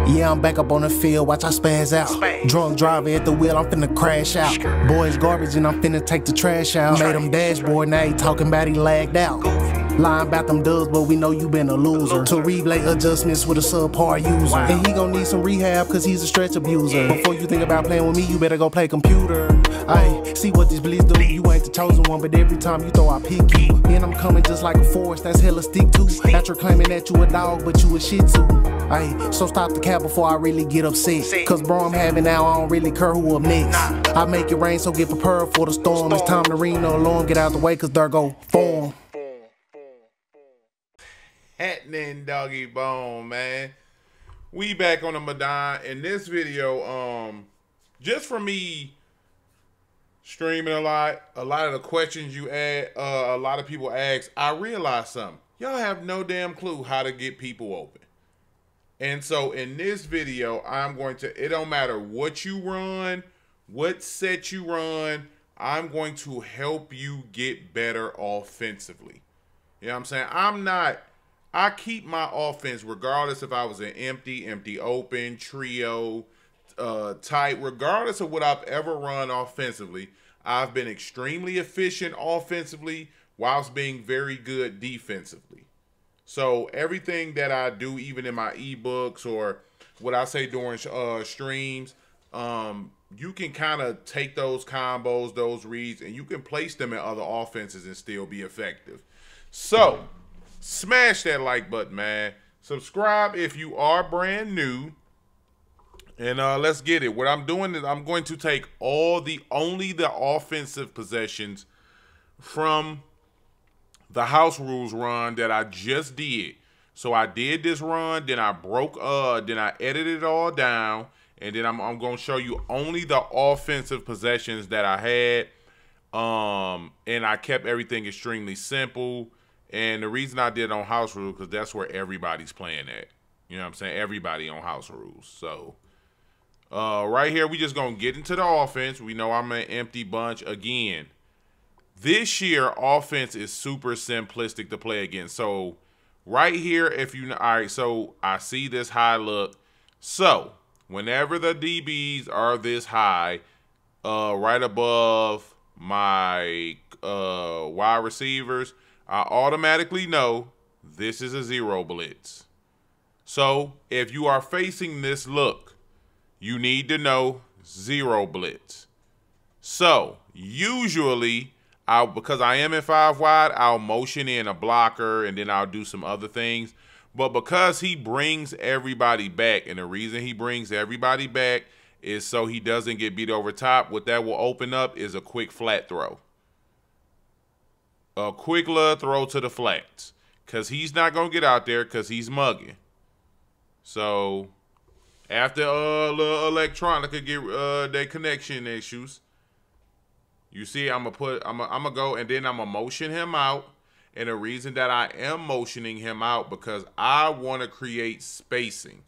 Yeah, I'm back up on the field, watch I spaz out. Drunk driver at the wheel, I'm finna crash out. Boys garbage and I'm finna take the trash out. Made him dashboard, now he talking about he lagged out. Lying about them dubs, but we know you been a loser. To relay adjustments with a subpar user. And he gon' need some rehab cause he's a stretch abuser. Before you think about playing with me, you better go play computer. Ayy, see what these bleeds do. You ain't the chosen one, but every time you throw, I pick you. And I'm coming just like a force, that's hella stick to. After claiming that you a dog, but you a shih tzu. Ayy, so stop the cap before I really get upset. Cause bro, I'm having now, I don't really care who up next. I make it rain, so get prepared for the storm. It's time to ring no alarm, get out the way cause there go form. Happening, Doggy Bone, man. We back on the Madon. In this video, just for me streaming a lot of the questions you add, a lot of people ask, I realized something. Y'all have no damn clue how to get people open. And so in this video, I'm going to, it don't matter what you run, what set you run, I'm going to help you get better offensively. You know what I'm saying? I keep my offense regardless if I was an empty open, trio, tight, regardless of what I've ever run offensively. I've been extremely efficient offensively whilst being very good defensively. So everything that I do, even in my ebooks or what I say during streams, you can kind of take those combos, those reads, and you can place them in other offenses and still be effective. So smash that like button, man. Subscribe if you are brand new. And let's get it. What I'm doing is I'm going to take only the offensive possessions from the house rules run that I just did. So I did this run, then I then I edited it all down, and then I'm going to show you only the offensive possessions that I had. And I kept everything extremely simple. And the reason I did it on house rules, because that's where everybody's playing at. You know what I'm saying? Everybody on house rules. So, right here, we just going to get into the offense. We know I'm an empty bunch again. This year, offense is super simplistic to play against. So, right here, all right, so I see this high look. So, whenever the DBs are this high, right above my wide receivers, I automatically know this is a zero blitz. So if you are facing this look, you need to know zero blitz. So usually, because I am in 5 wide, I'll motion in a blocker and then I'll do some other things. But because he brings everybody back, and the reason he brings everybody back is so he doesn't get beat over top, what that will open up is a quick flat throw. A quick little throw to the flats, because he's not going to get out there because he's mugging. So after little electronica get their connection issues, you see I'm going to go and then I'm going to motion him out. And the reason that I am motioning him out, because I want to create spacing.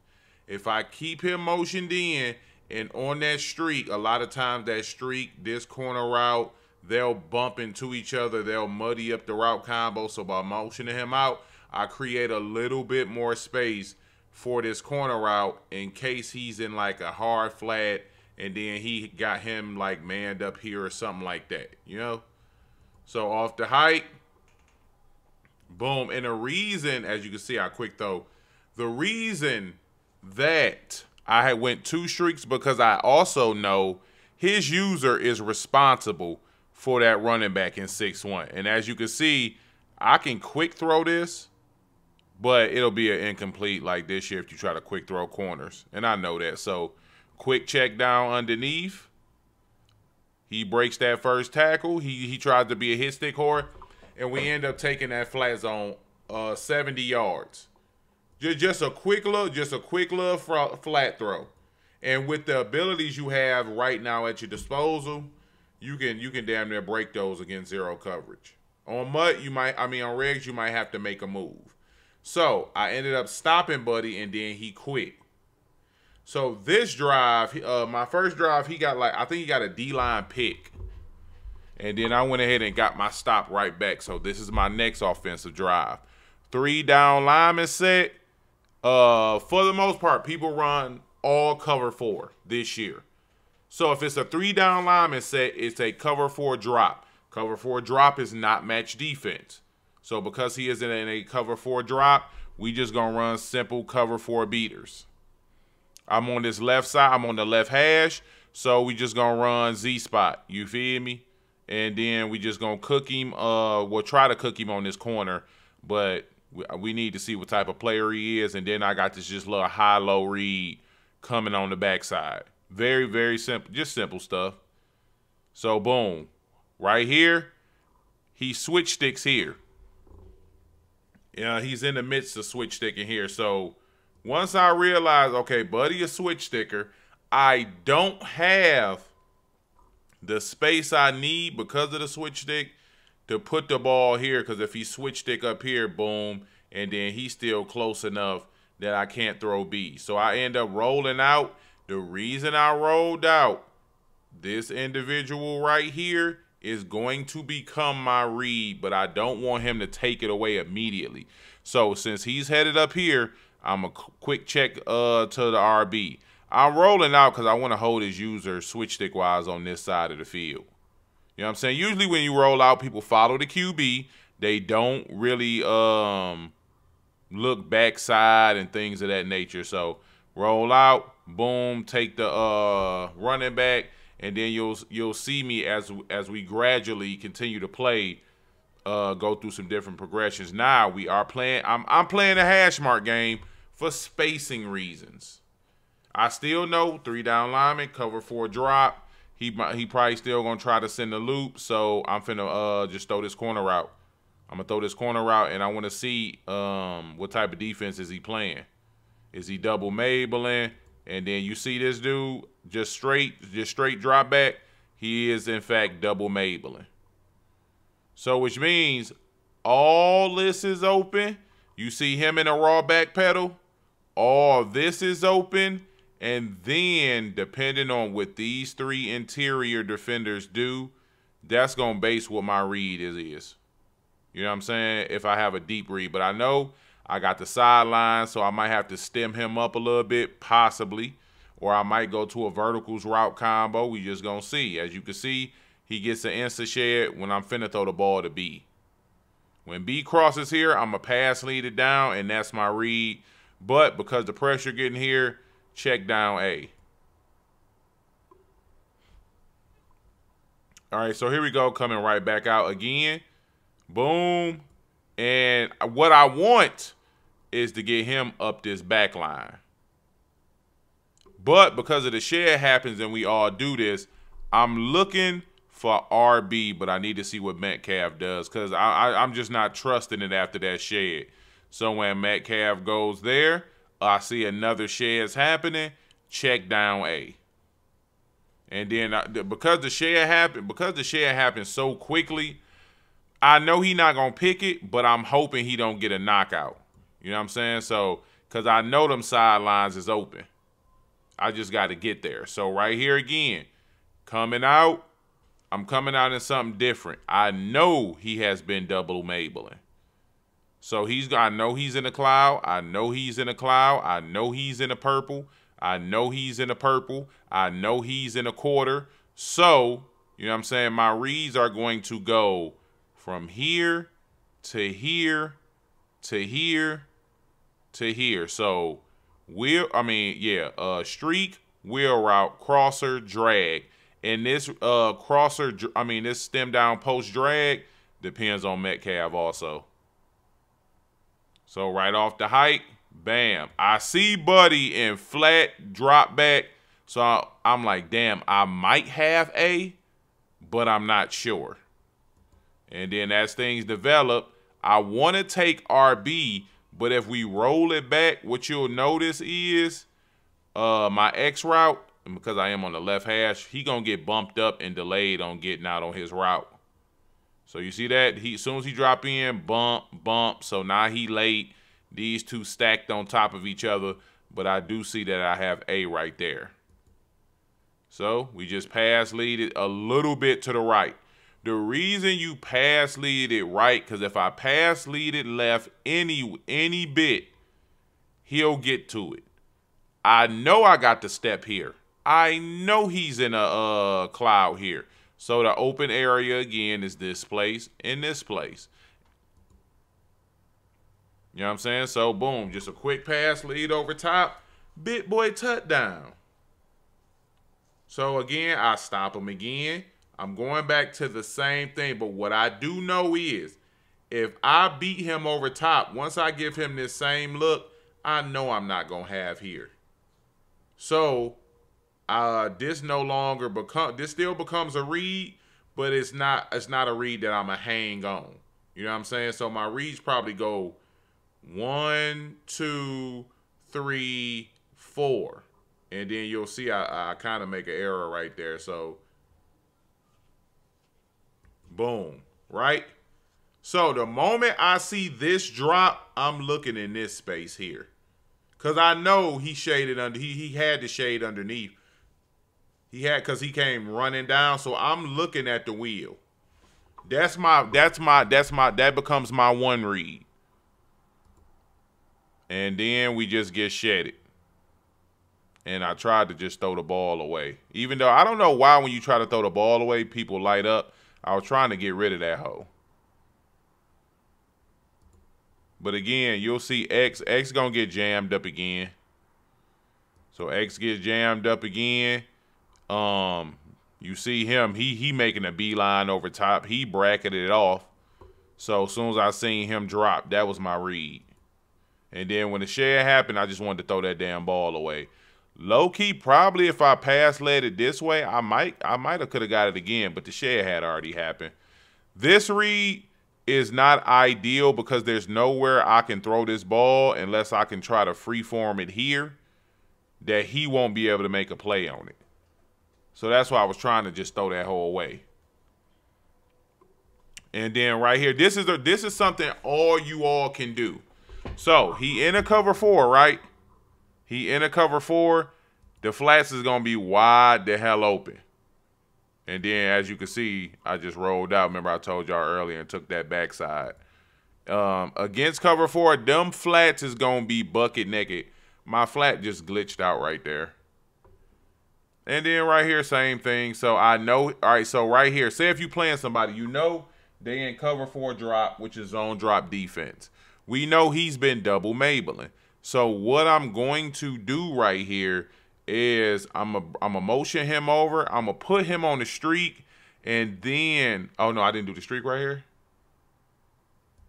If I keep him motioned in and on that streak, a lot of times that streak, this corner route, they'll bump into each other. They'll muddy up the route combo. So by motioning him out, I create a little bit more space for this corner route in case he's in like a hard flat and then he got him like manned up here or something like that, you know? So off the height, boom. And the reason, as you can see, I quick throw. The reason that I had went 2 streaks because I also know his user is responsible for that running back in 6-1. And as you can see, I can quick throw this, but it'll be an incomplete like this year if you try to quick throw corners. And I know that. So quick check down underneath. He breaks that first tackle. He tries to be a hit stick whore. And we end up taking that flat zone 70 yards. Just a quick little flat throw. And with the abilities you have right now at your disposal, you can damn near break those against zero coverage. On mud, on regs, you might have to make a move. So I ended up stopping Buddy, and then he quit. So this drive, my first drive, he got I think he got a D-line pick. And then I went ahead and got my stop right back. So this is my next offensive drive. 3 down lineman set. For the most part, people run all cover 4 this year. So if it's a 3-down lineman set, it's a cover 4 drop. Cover 4 drop is not match defense. So because he isn't in a cover 4 drop, we just going to run simple cover 4 beaters. I'm on this left side. I'm on the left hash. So we just going to run Z-spot. You feel me? And then we just going to cook him. We'll try to cook him on this corner. But we need to see what type of player he is. And then I got this just little high-low read coming on the backside. Very, very simple. Just simple stuff. So, boom. Right here, he switch sticks here. Yeah, he's in the midst of switch sticking here. So, once I realize, okay, Buddy a switch sticker, I don't have the space I need because of the switch stick to put the ball here. Because if he switch stick up here, boom, and then he's still close enough that I can't throw B. So I end up rolling out. The reason I rolled out this individual right here is going to become my read, but I don't want him to take it away immediately. So since he's headed up here, I'm a quick check to the RB. I'm rolling out because I want to hold his user switch stick wise on this side of the field. You know what I'm saying? Usually when you roll out, people follow the QB. They don't really look backside and things of that nature. So roll out, boom, take the running back, and then you'll see me as we gradually continue to play, go through some different progressions. Now we are playing. I'm playing a hash mark game for spacing reasons. I still know 3-down lineman, cover 4 drop. He probably still gonna try to send a loop. So I'm finna just throw this corner out. I'm gonna throw this corner out, and I want to see what type of defense is he playing. Is he double Mabeling? And then you see this dude just straight drop back. He is in fact double Mabeling. So which means all this is open. You see him in a raw back pedal. All this is open. And then depending on what these 3 interior defenders do, that's gonna base what my read is. You know what I'm saying? If I have a deep read. But I know I got the sideline, so I might have to stem him up a little bit, possibly. Or I might go to a verticals route combo. We just going to see. As you can see, he gets an insta shed when I'm finna throw the ball to B. When B crosses here, I'm going to pass lead it down, and that's my read. But because the pressure getting here, check down A. All right, so here we go, coming right back out again. Boom. And what I want is to get him up this back line. But because of the shed happens and we all do this, I'm looking for RB, but I need to see what Metcalf does because I'm just not trusting it after that shed. So when Metcalf goes there, I see another shed's happening, check down A. And then because the shed happened so quickly, I know he's not going to pick it, but I'm hoping he don't get a knockout. You know what I'm saying? So, because I know them sidelines is open. I just got to get there. So, right here again, coming out, I'm coming out in something different. I know he has been double Mabeling. So, I know he's in the cloud. I know he's in the cloud. I know he's in the purple. I know he's in the purple. I know he's in a quarter. So, you know what I'm saying? My reads are going to go from here to here to here to here. So streak, wheel route, crosser, drag. And this this stem down post drag depends on Metcalf also. So right off the height, bam. I see Buddy in flat drop back. So I'm like, damn, I might have A, but I'm not sure. And then as things develop, I want to take RB, but if we roll it back, what you'll notice is my X route, and because I am on the left hash, he going to get bumped up and delayed on getting out on his route. So you see that? As soon as he drop in, bump. So now he late. These two stacked on top of each other, but I do see that I have A right there. So we just pass lead it a little bit to the right. The reason you pass lead it right, because if I pass lead it left any bit, he'll get to it. I know I got the step here. I know he's in a cloud here. So the open area again is this place and this place. You know what I'm saying? So boom, just a quick pass lead over top. Big boy touchdown. So again, I stop him again. I'm going back to the same thing. But what I do know is if I beat him over top, once I give him this same look, I know I'm not going to have here. So this still becomes a read, but it's not a read that I'm going to hang on. You know what I'm saying? So my reads probably go 1, 2, 3, 4. And then you'll see I kind of make an error right there. So, boom, right? So the moment I see this drop, I'm looking in this space here. Because I know he shaded under, he had the shade underneath. Because he came running down. So I'm looking at the wheel. That becomes my one read. And then we just get shedded. And I tried to just throw the ball away. Even though I don't know why when you try to throw the ball away, people light up. I was trying to get rid of that hoe. But again, you'll see X gonna get jammed up again. So X gets jammed up again. You see him, he making a beeline over top. He bracketed it off. So as soon as I seen him drop, that was my read. And then when the shed happened, I just wanted to throw that damn ball away. Low key, probably if I pass led it this way, I might have could have got it again, but the shed had already happened. This read is not ideal because there's nowhere I can throw this ball unless I can try to freeform it here that he won't be able to make a play on it. So that's why I was trying to just throw that hole away. And then right here, this is something all you all can do. So he in a cover 4, right? He in a cover 4. The flats is going to be wide the hell open. And then, as you can see, I just rolled out. Remember, I told y'all earlier and took that backside. Against cover 4, them flats is going to be bucket naked. My flat just glitched out right there. And then right here, same thing. So I know, all right, so right here, say if you playing somebody, you know they in cover 4 drop, which is zone drop defense. We know he's been double Mabeling. So what I'm going to do right here is I'm a motion him over. I'm going to put him on the streak. And then, oh, no, I didn't do the streak right here.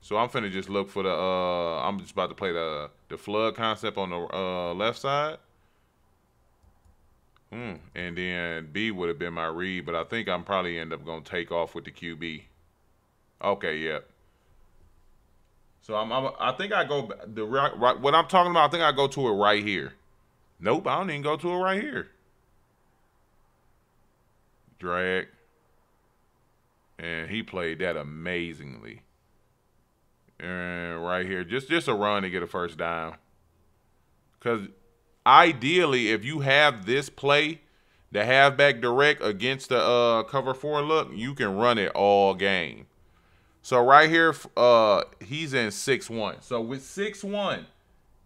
So I'm finna just look for the, I'm just about to play the flood concept on the left side. And then B would have been my read, but I think I'm probably end up going to take off with the QB. Okay, yep. So I think I go the right, what I'm talking about. I think I go to it right here. Nope, I don't even go to it right here. Drag, and he played that amazingly. And right here, just a run to get a first down. Because ideally, if you have this play, the halfback direct against the cover 4 look, you can run it all game. So right here, he's in 6-1. So with 6-1,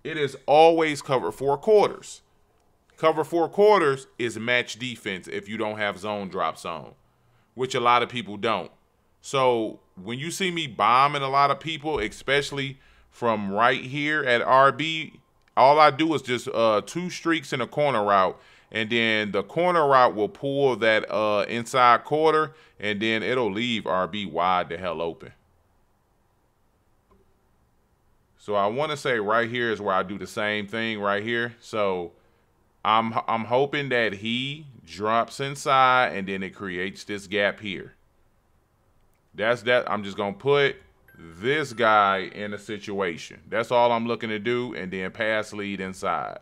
it is always cover 4 quarters. Cover 4 quarters is match defense if you don't have zone drop zone, which a lot of people don't. So when you see me bombing a lot of people, especially from right here at RB, all I do is just 2 streaks in a corner route. And then the corner route will pull that inside quarter, and then it'll leave RB wide the hell open. So I want to say right here is where I do the same thing right here. So I'm hoping that he drops inside, and then it creates this gap here. That's that. I'm just going to put this guy in a situation. That's all I'm looking to do, and then pass lead inside.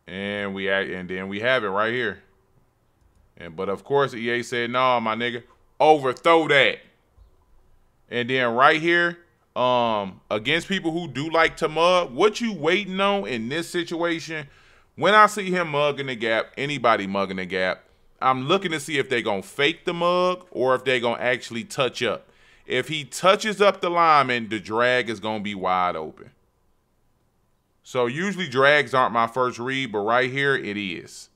And then we have it right here. But of course EA said, "No, my nigga, overthrow that." And then right here, against people who do like to mug, what you waiting on in this situation? When I see him mugging the gap, anybody mugging the gap, I'm looking to see if they're gonna fake the mug or if they're gonna actually touch up. If he touches up the lineman, the drag is going to be wide open. So usually drags aren't my first read, but right here it is.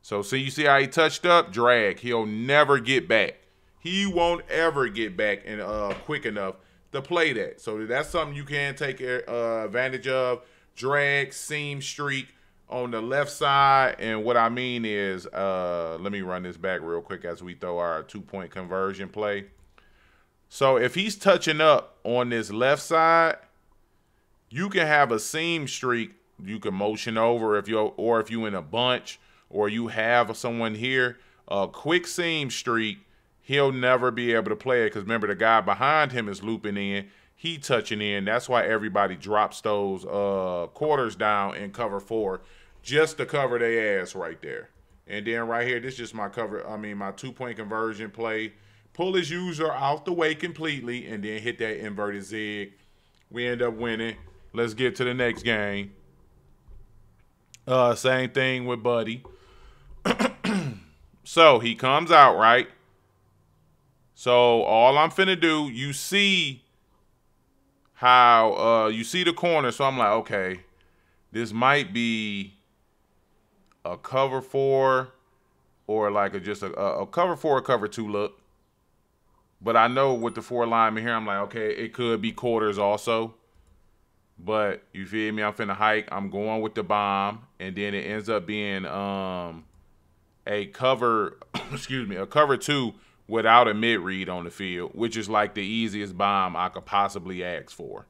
So you see how he touched up? Drag. He'll never get back. He won't ever get back and quick enough to play that. So that's something you can take advantage of. Drag, seam, streak on the left side. And what I mean is, let me run this back real quick as we throw our 2-point conversion play. So if he's touching up on this left side, you can have a seam streak. You can motion over if you in a bunch or you have someone here, a quick seam streak. He'll never be able to play it because remember the guy behind him is looping in. He touching in. That's why everybody drops those quarters down in cover 4 just to cover their ass right there. And then right here, this is just my my 2-point conversion play. Pull his user out the way completely and then hit that inverted zig. We end up winning. Let's get to the next game. Same thing with Buddy. So he comes out, right? So all I'm finna do, you see how you see the corner. So I'm like, okay, this might be a cover 4 or like just a cover 4 or cover 2 look. But I know with the 4 linemen here, I'm like, okay, it could be quarters also. But you feel me? I'm finna hike. I'm going with the bomb. And then it ends up being a cover, a cover 2 without a mid-read on the field, which is like the easiest bomb I could possibly ask for.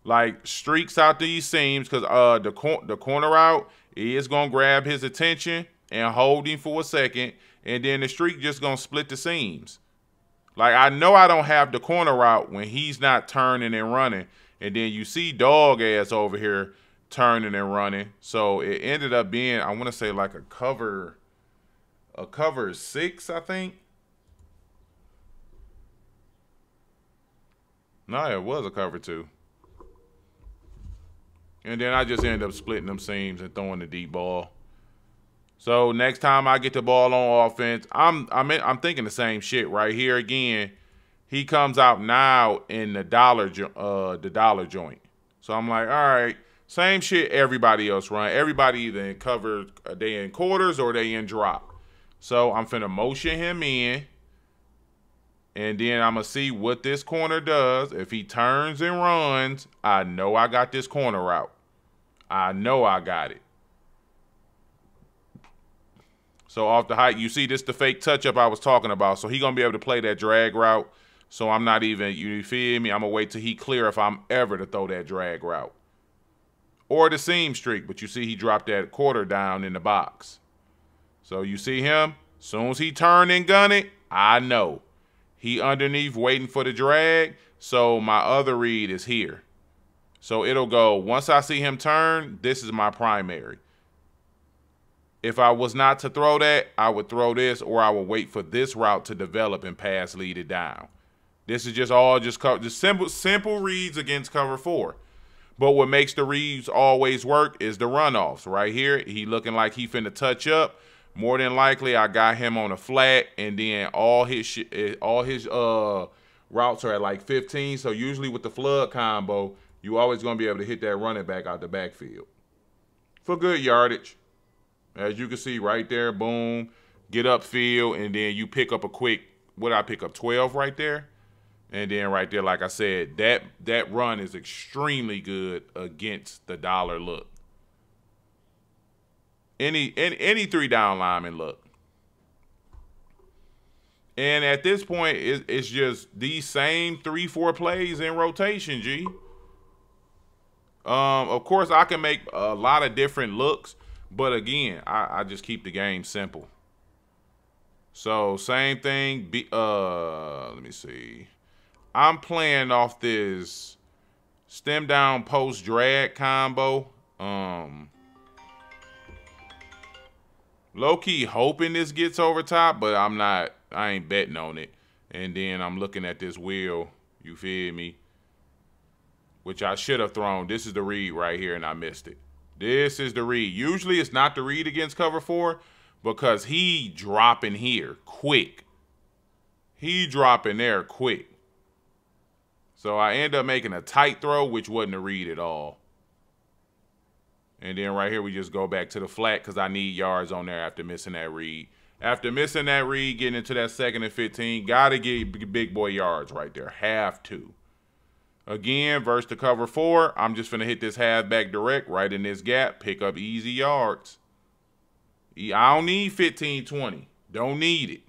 Like, streaks out these seams because the corner out is going to grab his attention and hold him for a second, and then the streak just going to split the seams. Like, I know I don't have the corner route when he's not turning and running, and then you see dog ass over here turning and running. So it ended up being, I want to say like a cover 6, I think. No, it was a cover 2. And then I just ended up splitting them seams and throwing the deep ball. So next time I get the ball on offense, I'm thinking the same shit right here again. He comes out now in the dollar joint. So I'm like, all right, same shit everybody else run. Everybody either in cover, they in quarters or they in drop. So I'm finna motion him in. And then I'm going to see what this corner does. If he turns and runs, I know I got this corner route. I know I got it. So off the height, you see this the fake touch-up I was talking about. So he going to be able to play that drag route. So I'm not even, you feel me? I'm going to wait till he clear if I'm ever to throw that drag route. Or the seam streak. But you see he dropped that quarter down in the box. So you see him? Soon as he turn and gun it, I know. He underneath waiting for the drag, so my other read is here. So it'll go, once I see him turn, this is my primary. If I was not to throw that, I would throw this or I would wait for this route to develop and pass lead it down. This is just all just simple reads against cover 4. But what makes the reads always work is the runoffs. Right here, he looking like he finna touch up. More than likely, I got him on a flat, and then all his routes are at like 15. So usually with the flood combo, you always gonna be able to hit that running back out the backfield for good yardage. As you can see right there, boom, get upfield, and then you pick up a quick. What I pick up 12 right there, and then right there, like I said, that run is extremely good against the dollar look. Any 3-down lineman look. And at this point, it's just these same 3-4 plays in rotation, G. Of course, I can make a lot of different looks, but again, I just keep the game simple. So same thing. Let me see. I'm playing off this stem down post drag combo. Low-key hoping this gets over top, but I ain't betting on it. And then I'm looking at this wheel, you feel me? Which I should have thrown. This is the read right here, and I missed it. This is the read. Usually it's not the read against cover 4 because he dropping here quick. He dropping there quick. So I end up making a tight throw, which wasn't a read at all. And then right here, we just go back to the flat because I need yards on there after missing that read. After missing that read, getting into that 2nd and 15, got to get big boy yards right there. Have to. Again, versus the cover 4, I'm just going to hit this halfback direct right in this gap, pick up easy yards. I don't need 15, 20. Don't need it.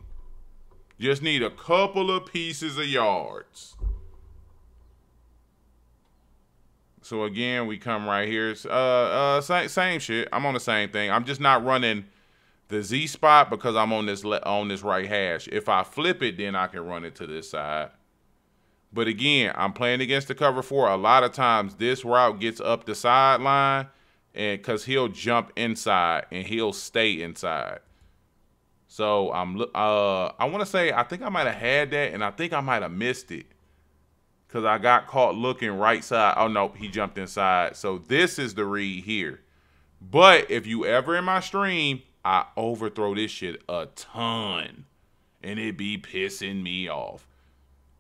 Just need a couple of pieces of yards. So again, we come right here. Same shit. I'm on the same thing. I'm just not running the Z spot because I'm on this right hash. If I flip it, then I can run it to this side. But again, I'm playing against the cover 4. A lot of times this route gets up the sideline, and because he'll jump inside and he'll stay inside. So I want to say I think I might have had that, and I think I might have missed it. Because I got caught looking right side. Oh, no, he jumped inside. So this is the read here. But if you ever in my stream, I overthrow this shit a ton. And it be pissing me off.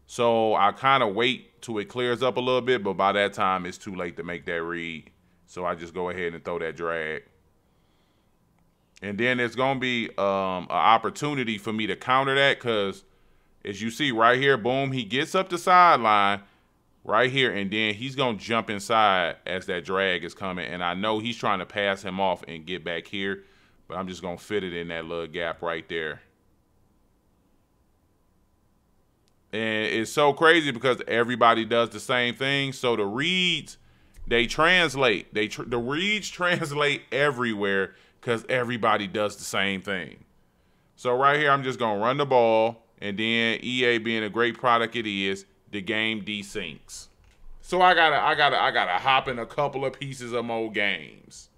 So I kind of wait till it clears up a little bit. But by that time, it's too late to make that read. So I just go ahead and throw that drag. And then there's going to be an opportunity for me to counter that because as you see right here, boom, he gets up the sideline right here, and then he's going to jump inside as that drag is coming. And I know he's trying to pass him off and get back here, but I'm just going to fit it in that little gap right there. And it's so crazy because everybody does the same thing. So the reads, they translate. The reads translate everywhere because everybody does the same thing. So right here, I'm just going to run the ball. And then EA being a great product it is, the game desyncs. So I gotta hop in a couple of pieces of more games.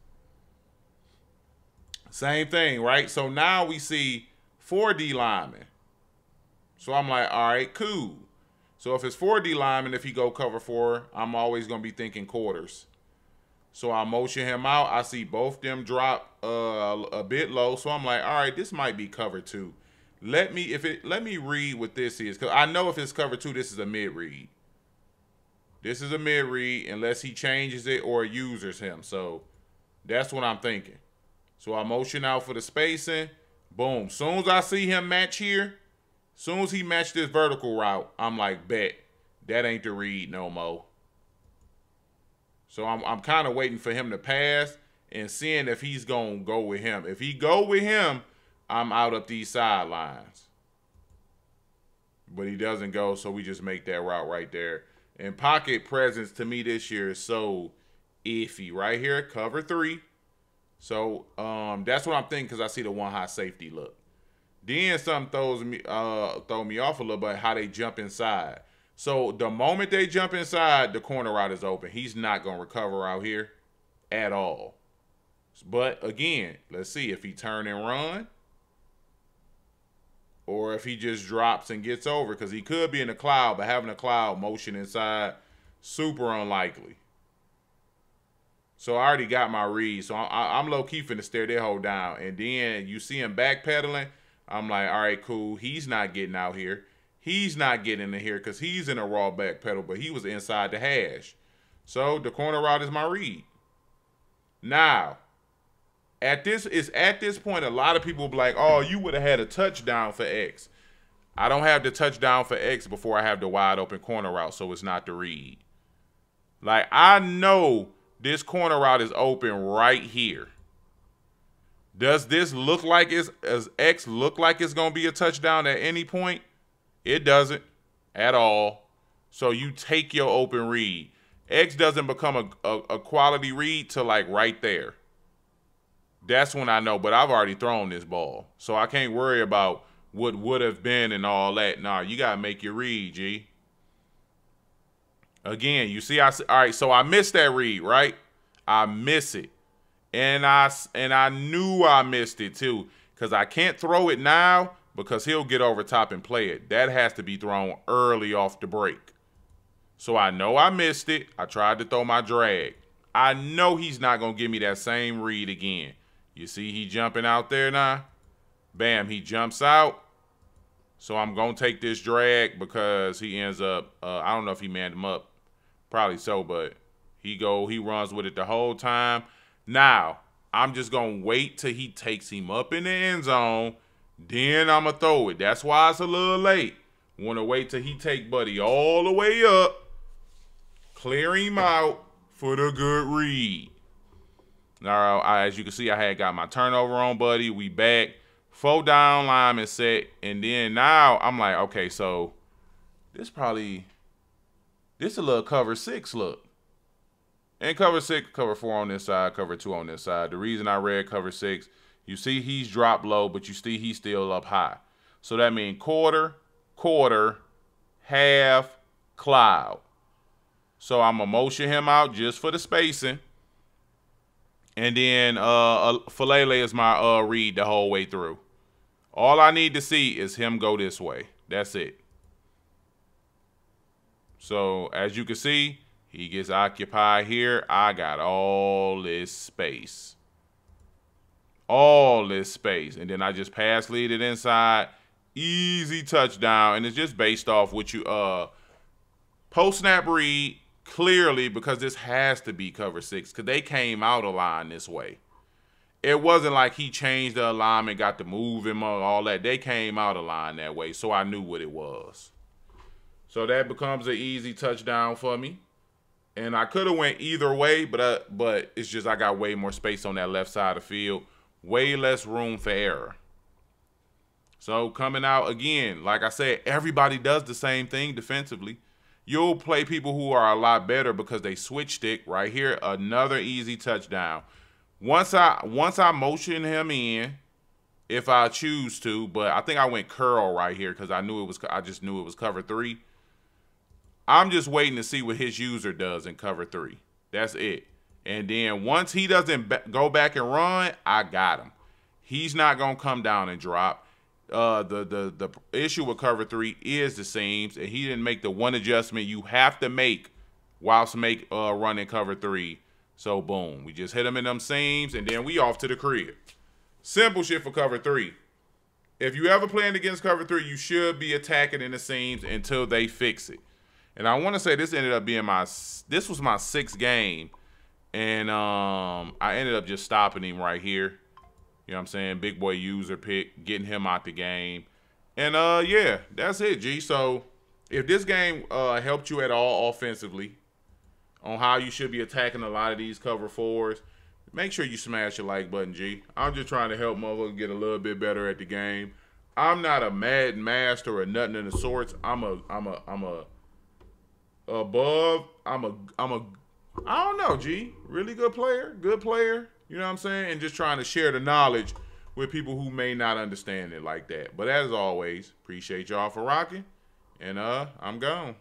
Same thing, right? So now we see 4D linemen. So I'm like, all right, cool. So if it's 4D linemen, if he go cover 4, I'm always gonna be thinking quarters. So I motion him out. I see both them drop a bit low. So I'm like, all right, this might be cover 2. Let me read what this is, because I know if it's cover 2, this is a mid read. This is a mid read unless he changes it or users him. So that's what I'm thinking. So I motion out for the spacing. Boom. Soon as I see him match here, soon as he matched this vertical route, I'm like, bet that ain't the read no more. So I'm kind of waiting for him to pass and seeing if he's gonna go with him. If he go with him, I'm out up these sidelines. But he doesn't go, so we just make that route right there. And pocket presence to me this year is so iffy. Right here, cover 3. So that's what I'm thinking because I see the one high safety look. Then something throw me off a little bit how they jump inside. So the moment they jump inside, the corner route is open. He's not going to recover out here at all. But again, let's see if he turn and run. Or if he just drops and gets over, because he could be in a cloud, but having a cloud motion inside, super unlikely. So I already got my read. So I'm low-key finna stare that hole down. And then you see him backpedaling. I'm like, all right, cool. He's not getting out here. He's not getting in here because he's in a raw backpedal, but he was inside the hash. So the corner route is my read. Now, at this point, a lot of people will be like, oh, you would have had a touchdown for X. I don't have the touchdown for X before I have the wide open corner route, so it's not the read. Like, I know this corner route is open right here. Does this look like does X look like it's going to be a touchdown at any point? It doesn't at all. So you take your open read. X doesn't become a quality read till like right there. That's when I know, but I've already thrown this ball. So I can't worry about what would have been and all that. Nah, you got to make your read, G. Again, you see, all right, so I missed that read, right? I miss it. And I knew I missed it too, because I can't throw it now because he'll get over top and play it. That has to be thrown early off the break. So I know I missed it. I tried to throw my drag. I know he's not going to give me that same read again. You see he jumping out there now? Bam, he jumps out. So I'm going to take this drag because he ends up, I don't know if he manned him up. Probably so, but he runs with it the whole time. Now, I'm just going to wait till he takes him up in the end zone. Then I'm going to throw it. That's why it's a little late. Want to wait till he take Buddy all the way up. Clear him out for the good read. Now, as you can see, I had got my turnover on Buddy. We back. 4 down lineman set. And then now I'm like, okay, so this a little cover 6 look. And cover 6, cover 4 on this side, cover 2 on this side. The reason I read cover 6, you see he's dropped low, but you see he's still up high. So that means quarter, half, cloud. So I'm going to motion him out just for the spacing. And then Falele is my read the whole way through. All I need to see is him go this way. That's it. So as you can see, he gets occupied here. I got all this space. All this space. And then I just pass lead it inside. Easy touchdown. And it's just based off what you post-snap read clearly, because this has to be cover 6 because they came out of line this way. It wasn't like he changed the alignment, got to move him or all that. They came out of line that way, so I knew what it was. So that becomes an easy touchdown for me. And I could have went either way, but it's just I got way more space on that left side of the field. Way less room for error. So coming out again, like I said, everybody does the same thing defensively. You'll play people who are a lot better because they switch stick. Right here, another easy touchdown. Once I motion him in, if I choose to, but I think I went curl right here because I just knew it was cover 3. I'm just waiting to see what his user does in cover 3. That's it. And then once he doesn't go back and run, I got him. He's not gonna come down and drop. The issue with cover 3 is the seams, and he didn't make the one adjustment you have to make whilst running cover 3. So boom, we just hit him in them seams, and then we off to the crib. Simple shit for cover 3. If you ever playing against cover 3, you should be attacking in the seams until they fix it. And I want to say this ended up being this was my 6th game, and I ended up just stopping him right here. You know what I'm saying? Big boy user pick, getting him out the game. And yeah, that's it, G. So if this game helped you at all offensively on how you should be attacking a lot of these cover 4s, make sure you smash the like button, G. I'm just trying to help motherfuckers get a little bit better at the game. I'm not a Madden master or nothing of the sorts. I don't know, G. Really good player. Good player. You know what I'm saying? And just trying to share the knowledge with people who may not understand it like that. But as always, appreciate y'all for rocking. And I'm gone.